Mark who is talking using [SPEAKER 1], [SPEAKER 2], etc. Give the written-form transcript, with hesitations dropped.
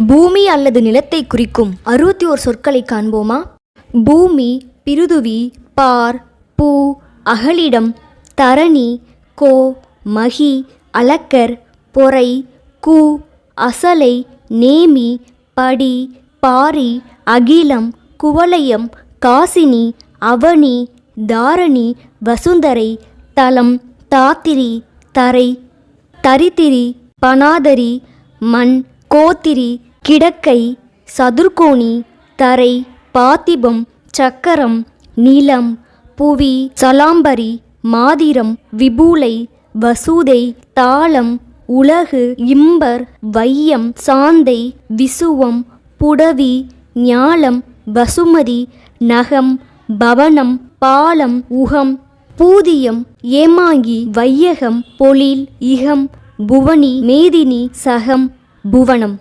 [SPEAKER 1] பூமி அல்லது நிலத்தை குறிக்கும் 61 சொற்களை காண்போமா? பூமி, பிருதுவி, பார், பூ, அகலிடம், தரணி, கோ, மகி, அளக்கர், பொறை, கூ, அசலை, நேமி, படி, பாரி, அகிலம், குவலயம், காசினி, அவனி, தாரணி, வசுந்தரை, தலம், தாத்திரி, தரை, தரித்திரி, பனாதரி, மண், கோத்திரி, கிடக்கை, சதுர்கோணி, தரை, பாத்திபம், சக்கரம், நீலம், புவி, சலாம்பரி, மாதிரம், விபூலை, வசூதை, தாளம், உலகு, இம்பர், வையம், சாந்தை, விசுவம், புடவி, ஞாலம், வசுமதி, நகம், பவனம், பாலம், உகம், பூதியம், ஏமாங்கி, வையகம், பொழில், இகம், புவனி, மேதினி, சகம், புவனம்.